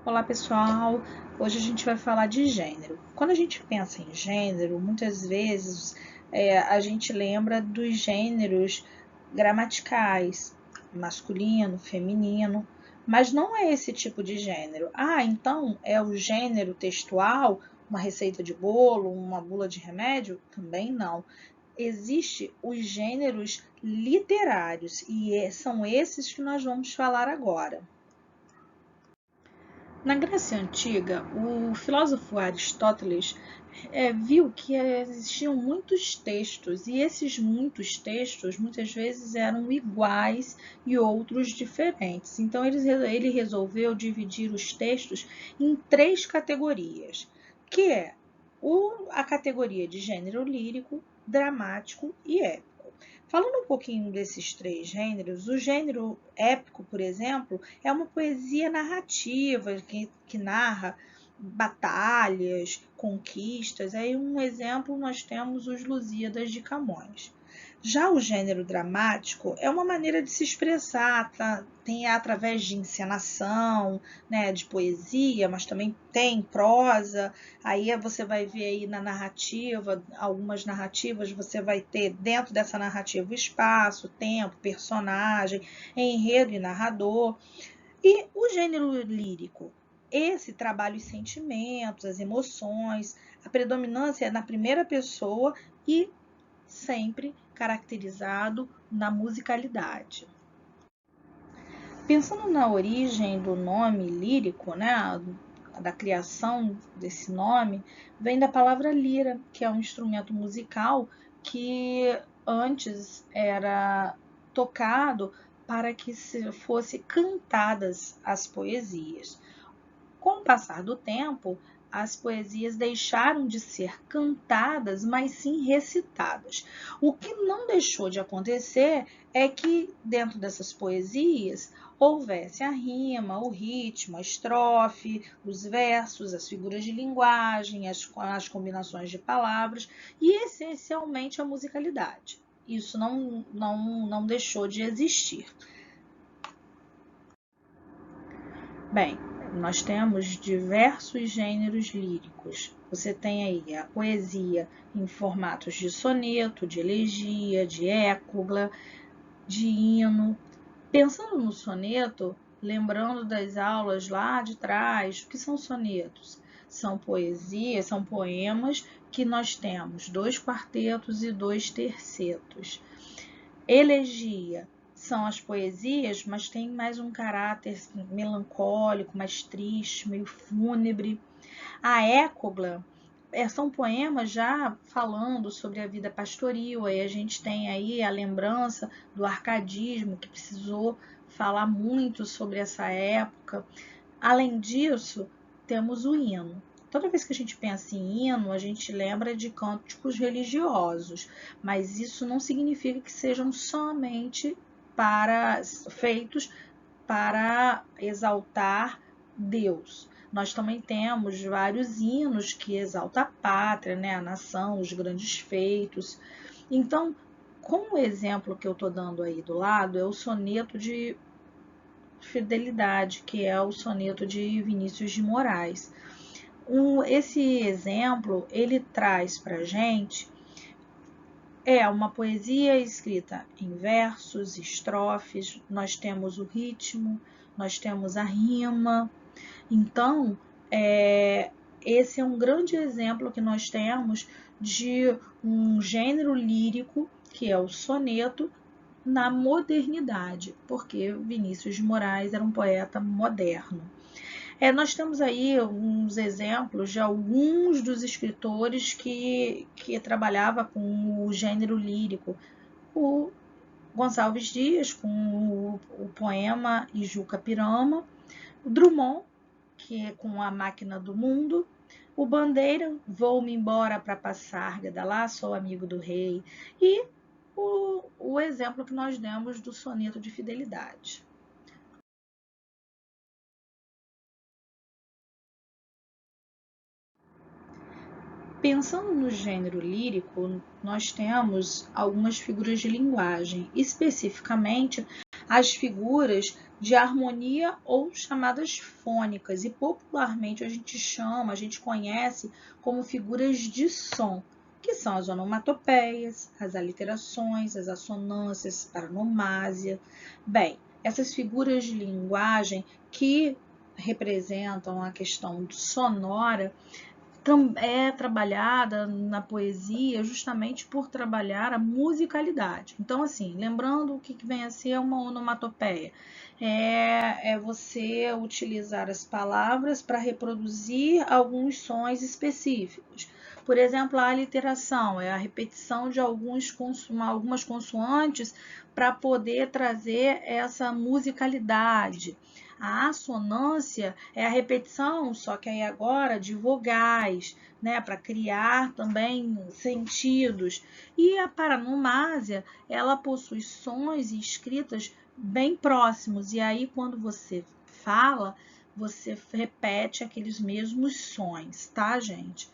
Olá pessoal, hoje a gente vai falar de gênero. Quando a gente pensa em gênero, muitas vezes a gente lembra dos gêneros gramaticais, masculino, feminino, mas não é esse tipo de gênero. Então é o gênero textual, uma receita de bolo, uma bula de remédio? Também não. Existem os gêneros literários e são esses que nós vamos falar agora. Na Grécia Antiga, o filósofo Aristóteles viu que existiam muitos textos, e esses muitos textos muitas vezes eram iguais e outros diferentes. Então, ele resolveu dividir os textos em 3 categorias, que é a categoria de gênero lírico, dramático e épico. Falando um pouquinho desses 3 gêneros, o gênero épico, por exemplo, é uma poesia narrativa que narra batalhas, conquistas. Aí um exemplo nós temos os Lusíadas de Camões. Já o gênero dramático é uma maneira de se expressar, tem através de encenação, né, de poesia, mas também tem prosa. Aí você vai ver aí na narrativa, algumas narrativas você vai ter dentro dessa narrativa espaço, tempo, personagem, enredo e narrador. E o gênero lírico? Esse trabalha os sentimentos, as emoções, a predominância é na primeira pessoa e sempre caracterizado na musicalidade. Pensando na origem do nome lírico, né, da criação desse nome, vem da palavra lira, que é um instrumento musical que antes era tocado para que fossem cantadas as poesias. Com o passar do tempo, as poesias deixaram de ser cantadas, mas sim recitadas. O que não deixou de acontecer é que dentro dessas poesias houvesse a rima, o ritmo, a estrofe, os versos, as figuras de linguagem, as combinações de palavras e essencialmente a musicalidade. Isso não deixou de existir. Bem, nós temos diversos gêneros líricos. Você tem aí a poesia em formatos de soneto, de elegia, de écloga, de hino. Pensando no soneto, lembrando das aulas lá de trás, o que são sonetos? São poesias, são poemas que nós temos 2 quartetos e 2 tercetos. Elegia são as poesias, mas tem mais um caráter melancólico, mais triste, meio fúnebre. A écobla são poemas já falando sobre a vida pastoril, aí a gente tem aí a lembrança do arcadismo, que precisou falar muito sobre essa época. Além disso, temos o hino. Toda vez que a gente pensa em hino, a gente lembra de cânticos religiosos, mas isso não significa que sejam somente feitos para exaltar Deus. Nós também temos vários hinos que exaltam a pátria, né, a nação, os grandes feitos. Então, como o exemplo que eu estou dando aí do lado é o soneto de fidelidade, que é o soneto de Vinícius de Moraes. Esse exemplo, ele traz para a gente uma poesia escrita em versos, estrofes, nós temos o ritmo, nós temos a rima. Então, esse é um grande exemplo que nós temos de um gênero lírico, que é o soneto, na modernidade, porque Vinícius de Moraes era um poeta moderno. Nós temos aí alguns exemplos de alguns dos escritores que trabalhava com o gênero lírico. O Gonçalves Dias, com o poema Ijuca Pirama, o Drummond, que é com A Máquina do Mundo, o Bandeira, Vou-me embora para passar, lá sou amigo do rei, e o exemplo que nós demos do soneto de fidelidade. Pensando no gênero lírico, nós temos algumas figuras de linguagem, especificamente as figuras de harmonia ou chamadas fônicas, e popularmente a gente conhece como figuras de som, que são as onomatopeias, as aliterações, as assonâncias, paronomásia. Bem, essas figuras de linguagem que representam a questão sonora é trabalhada na poesia justamente por trabalhar a musicalidade. Então, assim, lembrando o que vem a ser uma onomatopeia, é você utilizar as palavras para reproduzir alguns sons específicos. Por exemplo, a aliteração é a repetição de algumas consoantes para poder trazer essa musicalidade. A assonância é a repetição, só que aí agora de vogais, né, para criar também sentidos. E a paronomásia, ela possui sons e escritas bem próximos, e aí quando você fala, você repete aqueles mesmos sons, tá, gente?